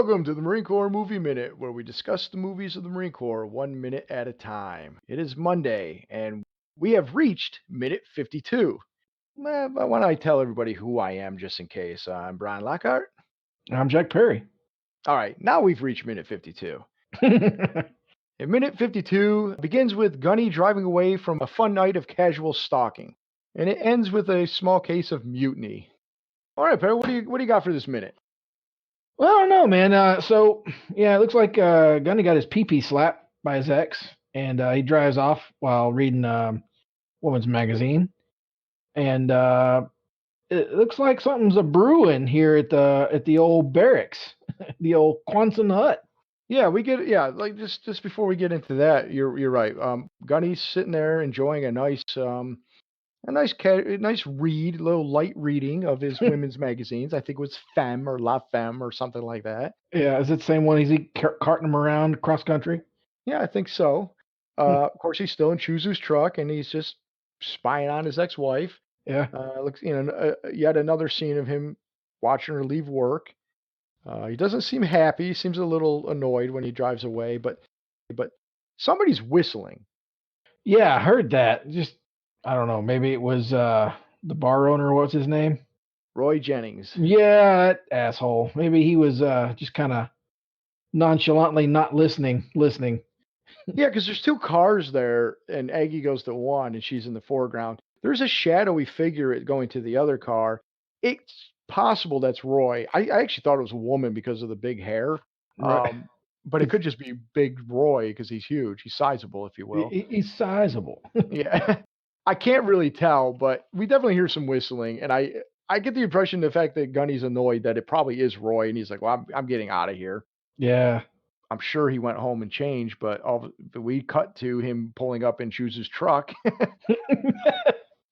Welcome to the Marine Corps Movie Minute, where we discuss the movies of the Marine Corps 1 minute at a time. It is Monday, and we have reached minute 52. But why don't I tell everybody who I am just in case? I'm Brian Lockhart. I'm Jack Perry. All right, now we've reached minute 52. And minute 52 begins with Gunny driving away from a fun night of casual stalking, and it ends with a small case of mutiny. All right, Perry, what do you got for this minute? Well, I don't know, man. It looks like Gunny got his pee-pee slapped by his ex, and he drives off while reading Woman's Magazine. And it looks like something's a brewing here at the old barracks, the old Quonset hut. Yeah, like just before we get into that, you're right. Gunny's sitting there enjoying a nice read, a little light reading of his women's magazines. I think it was Femme or La Femme or something like that. Yeah, is it the same one he's carting him around cross country? Yeah, I think so. Of course, he's still in Chuzu's truck, and he's just spying on his ex-wife. Yeah. Looks, yet another scene of him watching her leave work. He doesn't seem happy. He seems a little annoyed when he drives away, but somebody's whistling. Yeah, I heard that. Just, I don't know. Maybe it was the bar owner. What's his name? Roy Jennings. Yeah, that asshole. Maybe he was just kind of nonchalantly not listening. Yeah, because there's two cars there, and Aggie goes to one, and she's in the foreground. There's a shadowy figure going to the other car. It's possible that's Roy. I actually thought it was a woman because of the big hair. Right. But it could just be Big Roy because he's huge. He's sizable, if you will. He's sizable. Yeah. I can't really tell, but we definitely hear some whistling, and I get the impression the fact that Gunny's annoyed that it probably is Roy, and he's like, well, I'm getting out of here. Yeah. I'm sure he went home and changed, but we cut to him pulling up in Chuzu's truck.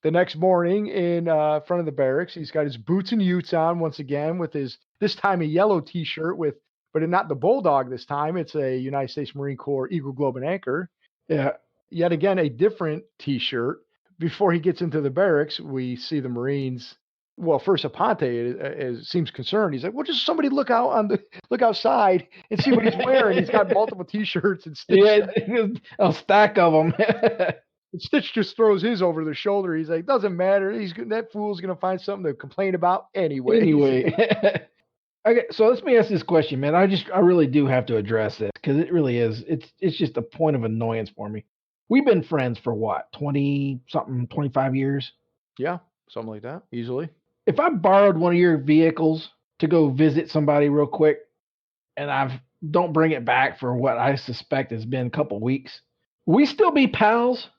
The next morning in front of the barracks, he's got his boots and utes on once again with this time a yellow T-shirt but not the Bulldog this time. It's a United States Marine Corps Eagle, Globe, and Anchor. Yeah. Yet again, a different T-shirt. Before he gets into the barracks, we see the Marines. Well, first Aponte seems concerned. He's like, "Well, just somebody look outside and see what he's wearing." He's got multiple T-shirts and Stitch. Yeah, a stack of them. And Stitch just throws his over the shoulder. He's like, "Doesn't matter. That fool's gonna find something to complain about anyway." Okay, so let me ask this question, man. I really do have to address this because it really is. It's just a point of annoyance for me. We've been friends for what, 20-something, 25 years? Yeah, something like that, easily. If I borrowed one of your vehicles to go visit somebody real quick, and I don't bring it back for what I suspect has been a couple weeks, will we still be pals?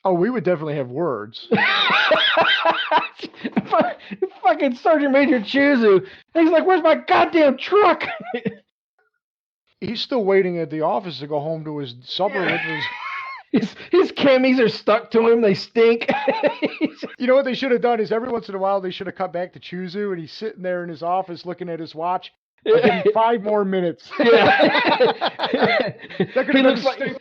Oh, we would definitely have words. Fucking Sergeant Major Chuzu. He's like, "Where's my goddamn truck?" He's still waiting at the office to go home to his supper with his camis are stuck to him. They stink. You know what they should have done is every once in a while they should have cut back to Chuzu, and he's sitting there in his office looking at his watch. I'll give him 5 more minutes. Yeah. That could have been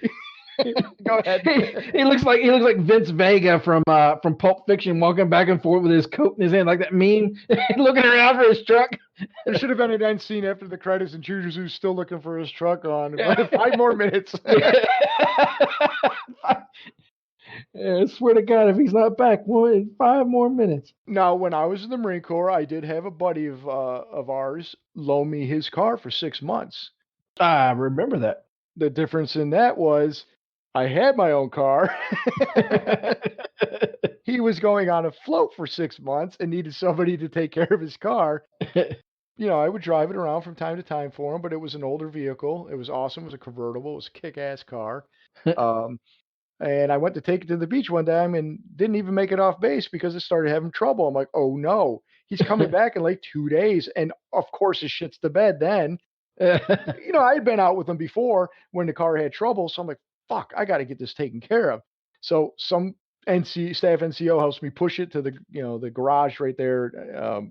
Go ahead. He looks like Vince Vega from Pulp Fiction, walking back and forth with his coat in his hand, like that meme, looking around for his truck. There should have been an end scene after the credits, and Chuzu's still looking for his truck on. 5 more minutes. I swear to God, if he's not back, 5 more minutes. Now, when I was in the Marine Corps, I did have a buddy of ours loan me his car for 6 months. I remember that. The difference in that was I had my own car. He was going on a float for 6 months and needed somebody to take care of his car. I would drive it around from time to time for him, but it was an older vehicle. It was awesome. It was a convertible. It was a kick-ass car. And I went to take it to the beach one time and didn't even make it off base because it started having trouble. I'm like, oh no, he's coming back in like 2 days. And of course it shits the bed then. I had been out with him before when the car had trouble. So I'm like, fuck, I got to get this taken care of. So some staff NCO helps me push it to the garage right there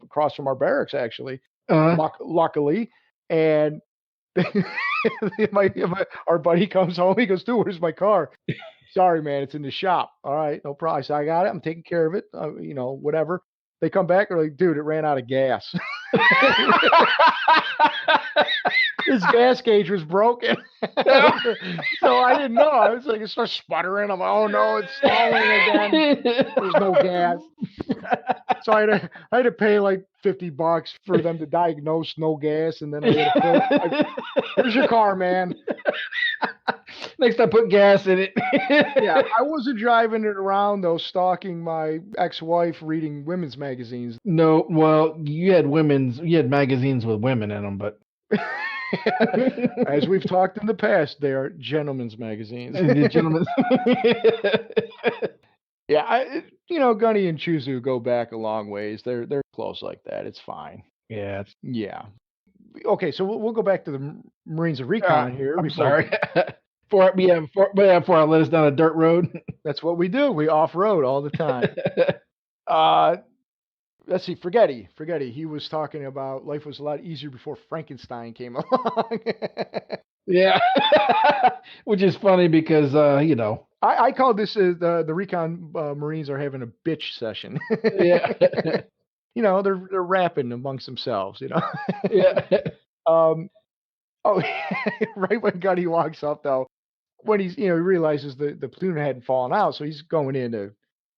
across from our barracks, actually. Luckily. And our buddy comes home. He goes, "Dude, where's my car?" "Sorry, man, it's in the shop." "All right, no problem." I said, "I got it. I'm taking care of it. Whatever." They come back and like, dude, it ran out of gas. His gas gauge was broken. So I didn't know. I was like, it starts sputtering. I'm like, oh no, it's stalling again. There's no gas. So I had to pay like $50 for them to diagnose no gas, and then I had to fill. Here's your car, man. Next time, put gas in it. Yeah, I wasn't driving it around though, stalking my ex-wife, reading women's magazines. No, well, you had magazines with women in them, but as we've talked in the past, they are gentlemen's magazines. The gentlemen. Yeah, Gunny and Chuzu go back a long ways. They're close like that. It's fine. Yeah. Yeah. Okay, so we'll go back to the Marines of Recon here. I'm sorry. Before I let us down a dirt road. That's what we do. We off-road all the time. Let's see, Forgetty. He was talking about life was a lot easier before Frankenstein came along. Yeah. Which is funny because, I call this the Recon Marines are having a bitch session. Yeah. They're rapping amongst themselves, Yeah. Right when Gunny walks up though, when he's he realizes the platoon hadn't fallen out, so he's going in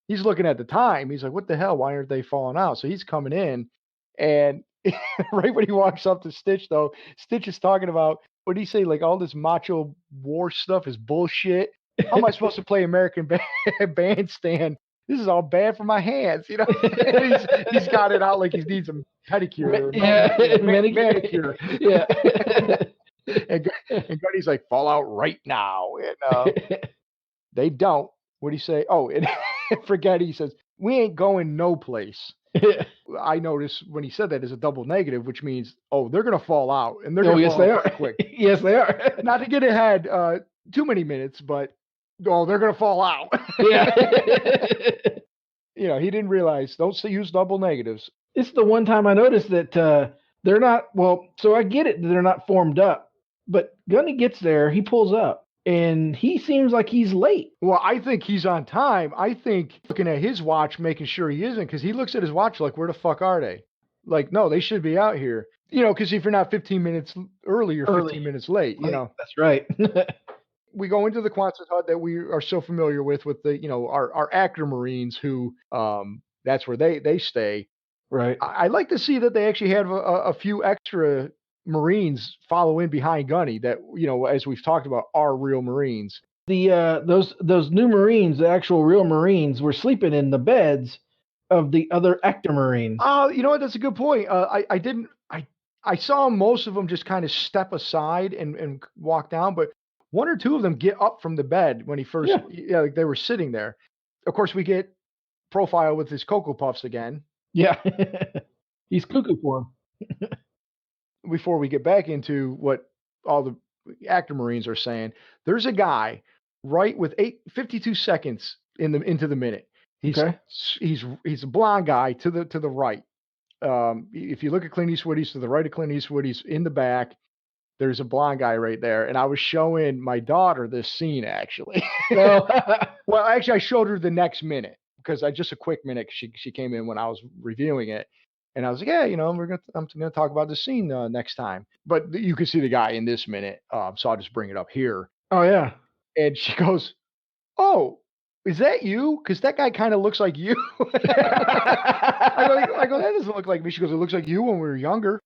he's looking at the time. He's like, what the hell? Why aren't they falling out? So he's coming in, and right when he walks up to Stitch though, Stitch is talking about, what did he say? Like, all this macho war stuff is bullshit. How am I supposed to play American bandstand? This is all bad for my hands, he's got it out like he needs a pedicure. Manicure. Yeah. And Gunny's like, fall out right now. And they don't. What do you say? Oh, and forget, he says, we ain't going no place. I notice when he said that is a double negative, which means, they're going to fall out. And they're going to fall out quick. Yes, they are. Not to get ahead too many minutes, but, they're going to fall out. Yeah. He didn't realize, don't use double negatives. It's the one time I noticed that they're not, so I get it, they're not formed up. But Gunny gets there, he pulls up, and he seems like he's late. Well, I think he's on time. I think looking at his watch, making sure he isn't, because he looks at his watch like, where the fuck are they? Like, no, they should be out here. Because if you're not 15 minutes early, you're 15 minutes late, That's right. We go into the Quonset hut that we are so familiar with the, our actor Marines who, that's where they stay. Right. I like to see that they actually have a few extra Marines follow in behind Gunny that, as we've talked about, are real Marines. Those new Marines, the actual real Marines, were sleeping in the beds of the other actor Marines. Oh, you know what? That's a good point. I saw most of them just kind of step aside and walk down, but one or two of them get up from the bed when he first, like they were sitting there. Of course, we get profile with his Cocoa Puffs again. Yeah. He's cuckoo for him. Before we get back into what all the actor Marines are saying, there's a guy right with 52 seconds into the minute. He's a blonde guy to the right. If you look at Clint Eastwood, he's to the right of Clint Eastwood. He's in the back. There's a blonde guy right there. And I was showing my daughter this scene, actually. Well, actually, I showed her the next minute because just a quick minute. She came in when I was reviewing it. And I was like, yeah, I'm going to talk about this scene next time. But you can see the guy in this minute. So I'll just bring it up here. Oh, yeah. And she goes, oh, is that you? Because that guy kind of looks like you. I go, that doesn't look like me. She goes, it looks like you when we were younger.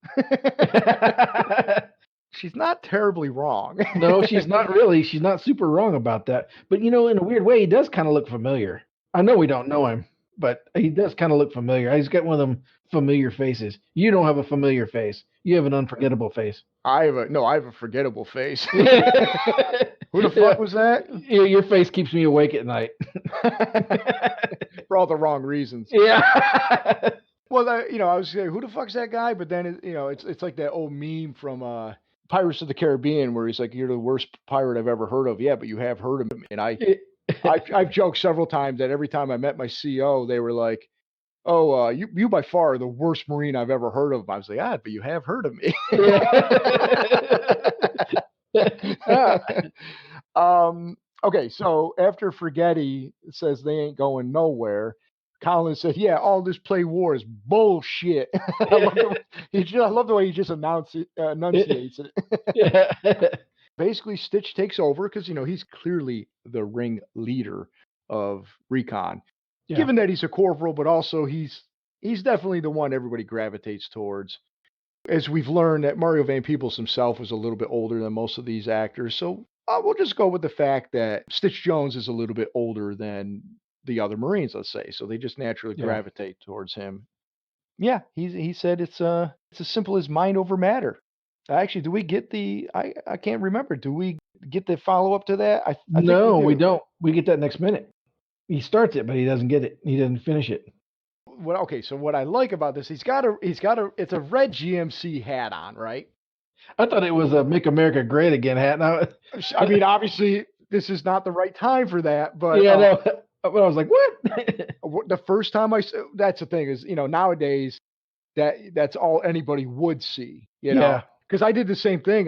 She's not terribly wrong. No, she's not really. She's not super wrong about that. But, in a weird way, he does kind of look familiar. I know we don't know him, but he does kind of look familiar. He's got one of them familiar faces. You don't have a familiar face. You have an unforgettable face. I have a forgettable face. Who the fuck was that? Yeah, your face keeps me awake at night. For all the wrong reasons. Yeah. Well, I was saying, who the fuck's that guy? But then, it's like that old meme from Pirates of the Caribbean where he's like, you're the worst pirate I've ever heard of. Yeah, but you have heard of him. And I've joked several times that every time I met my CO, they were like, oh, you by far are the worst Marine I've ever heard of. I was like, but you have heard of me. Okay, so after Forgetty says they ain't going nowhere, Colin said, "Yeah, all this play war is bullshit." I love the way he just enunciates it. Yeah. Basically, Stitch takes over because he's clearly the ring leader of Recon. Yeah. Given that he's a corporal, but also he's definitely the one everybody gravitates towards. As we've learned that Mario Van Peebles himself was a little bit older than most of these actors, so we'll just go with the fact that Stitch Jones is a little bit older than the other Marines, let's say. So they just naturally Yeah. gravitate towards him. Yeah, he said it's as simple as mind over matter. Actually, do we get the? I can't remember. Do we get the follow up to that? I think we No, we do. don't. We get that next minute. He starts it, but he doesn't get it. He doesn't finish it. Well, okay. So what I like about this, he's got a it's a red GMC hat on, right? I thought it was a "Make America Great Again" hat. Now, I mean, obviously, this is not the right time for that, but yeah, no. But I was like, "What?" the first time that's the thing is, nowadays that's all anybody would see, Yeah. because I did the same thing.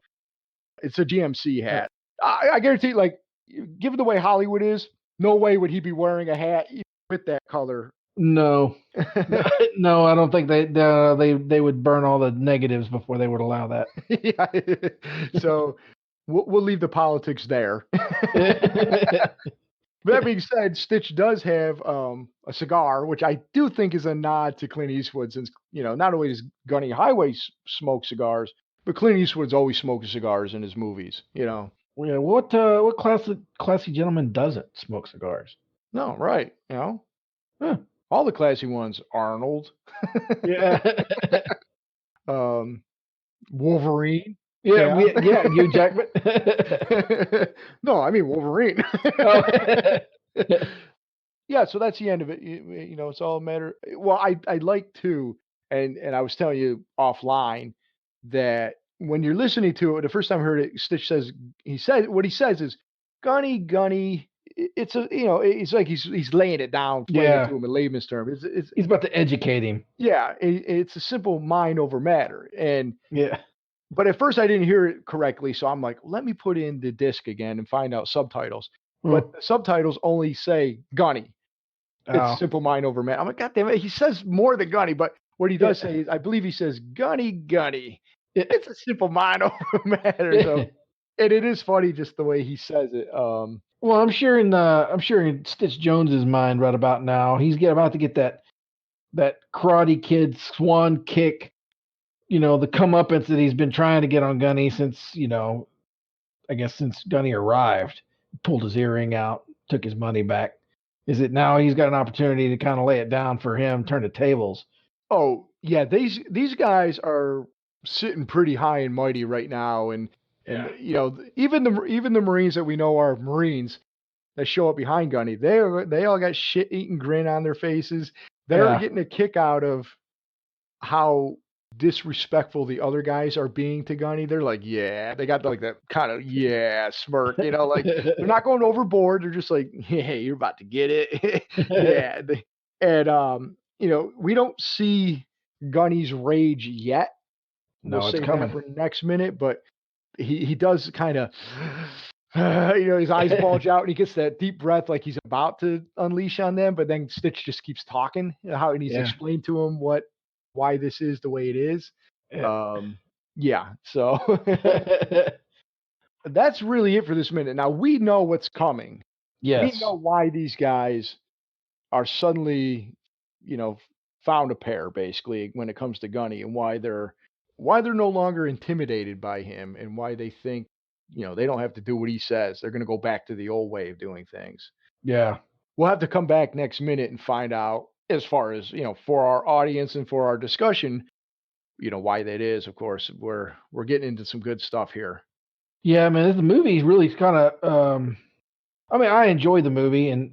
It's a GMC hat. I guarantee, like, given the way Hollywood is, no way would he be wearing a hat even with that color. No, no, I don't think they would burn all the negatives before they would allow that. Yeah. So we'll leave the politics there. But that being said, Stitch does have a cigar, which I do think is a nod to Clint Eastwood, since not only does Gunny Highway smoke cigars, but Clint Eastwood's always smoking cigars in his movies. Yeah, what classy gentleman doesn't smoke cigars? No, right? Huh. All the classy ones, Arnold, Yeah, um, Wolverine. yeah, Yeah. yeah. Hugh Jackman. No, I mean Wolverine. Oh. Yeah, so that's the end of it. It's all a matter. Well, I like to, and I was telling you offline that when you're listening to it, the first time I heard it, Stitch says what he says is, "Gunny, Gunny." It's it's like he's laying it down, playing it Yeah, to him in layman's term. It's he's about to educate him. yeah, it's a simple mind over matter. Yeah. But at first I didn't hear it correctly, so I'm like, let me put in the disc again and find out subtitles. But Oh, the subtitles only say Gunny. It's oh. simple mind over matter. I'm like, God damn it, he says more than Gunny, but what he does Yeah. say is, I believe he says Gunny, Gunny. Yeah. It's a simple mind over matter. So, and it is funny just the way he says it. Well, I'm sure in Stitch Jones's mind right about now, he's about to get that Karate Kid swan kick. The comeuppance that he's been trying to get on Gunny since I guess since Gunny arrived, pulled his earring out, took his money back. Is it now he's got an opportunity to kind of lay it down for him, turn the tables? Oh yeah, these guys are sitting pretty high and mighty right now, and Yeah. even the Marines that we know are Marines that show up behind Gunny, they all got shit eating grin on their faces. They're Yeah. getting a kick out of how disrespectful the other guys are being to Gunny. They're like, yeah, they got like that kind of yeah smirk, like they're not going overboard. They're just like, hey, you're about to get it, yeah. And we don't see Gunny's rage yet. We'll No, it's save that coming. for next minute, but he does kind of. His eyes bulge out and he gets that deep breath like he's about to unleash on them, but then Stitch just keeps talking, and he's Yeah. explained to him why this is the way it is. Yeah. Um, yeah, so that's really it for this minute. Now we know what's coming. We Yes. know why these guys are suddenly, you know, found a pair basically when it comes to Gunny, and why they're no longer intimidated by him, and why they think, they don't have to do what he says. They're going to go back to the old way of doing things. Yeah. We'll have to come back next minute and find out, as far as, for our audience and for our discussion, why that is. Of course, we're getting into some good stuff here. Yeah, man, the movie really kind of. I mean, I enjoyed the movie, and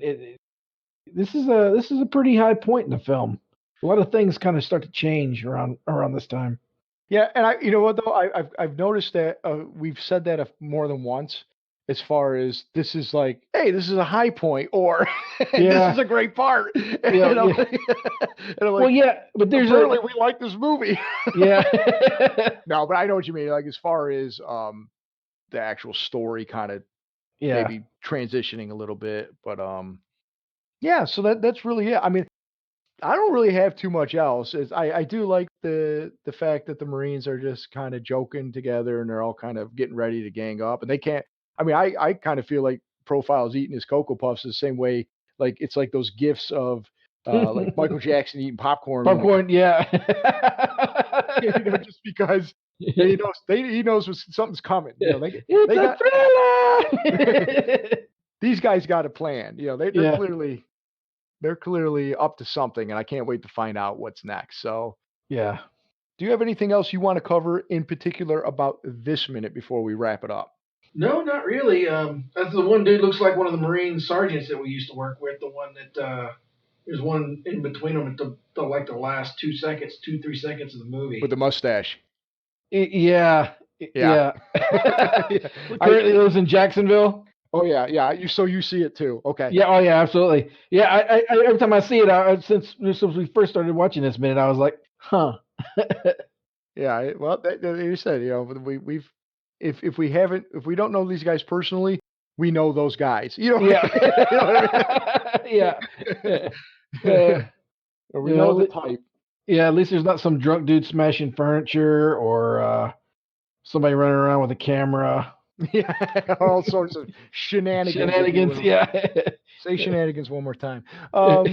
this is a pretty high point in the film. A lot of things kind of start to change around this time. Yeah, and you know what though, I've noticed that we've said that more than once. As far as this is like, hey, this is a high point, or this is Yeah. a great part, and Yeah. I'm Yeah. like, and I'm Well, like, yeah, but there's apparently a we like this movie. yeah. No, but I know what you mean. Like, as far as the actual story, kind of Yeah. maybe transitioning a little bit, but yeah. So that's really it. I mean, I don't really have too much else. I do like the fact that the Marines are just kind of joking together and they're all kind of getting ready to gang up, and they can't. I mean, I kind of feel like Profile's eating his Cocoa Puffs the same way. Like it's like those gifs of like Michael Jackson eating popcorn when Popcorn, yeah. just because he knows something's coming. It's They a got thriller. these guys got a plan. Yeah. They're clearly up to something, and I can't wait to find out what's next. So, Yeah. do you have anything else you want to cover in particular about this minute before we wrap it up? No, not really. That's the one dude looks like one of the Marine sergeants that we used to work with. The one that there's one in between them at the like the last 2 seconds, 3 seconds of the movie. With the mustache. Yeah, Yeah. yeah. Yeah. Currently lives in Jacksonville. Oh yeah, yeah. So you see it too. Okay. Yeah. Oh yeah. Absolutely. Yeah. I every time I see it, since we first started watching this minute, I was like, huh. Yeah. Well, you said, we've if we don't know these guys personally, we know those guys. Yeah. You know what I mean? Yeah. Or we know the type. Yeah. At least there's not some drunk dude smashing furniture or somebody running around with a camera. Yeah, all sorts of shenanigans. Shenanigans, yeah. Say shenanigans one more time. I'll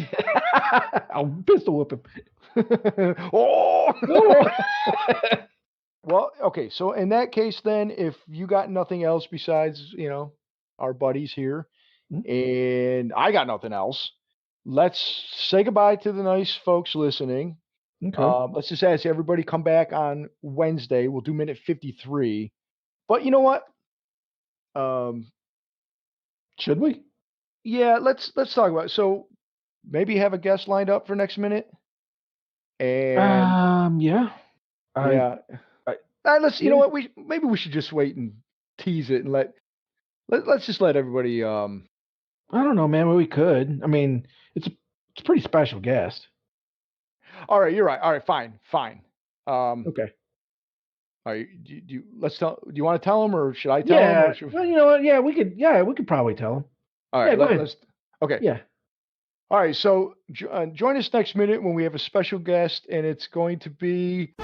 pistol whip him. Oh! Well, okay. So in that case, then, if you got nothing else besides, our buddies here, and I got nothing else, let's say goodbye to the nice folks listening. Okay. Let's just ask everybody come back on Wednesday. We'll do minute 53. But you know what? Should we? Yeah, let's talk about it. So maybe have a guest lined up for next minute. And Yeah. yeah. Let's you know what, maybe we should just wait and tease it and let's just let everybody I don't know, man. Well, we could. I mean, it's a pretty special guest. All right, you're right. All right, fine. Okay. All right, do you want to tell them or should I tell them Yeah. or should Well, you know what? Yeah, we could. Yeah, we could probably tell him. All right, Yeah, go ahead. let's okay. Yeah. All right, so join us next minute when we have a special guest and it's going to be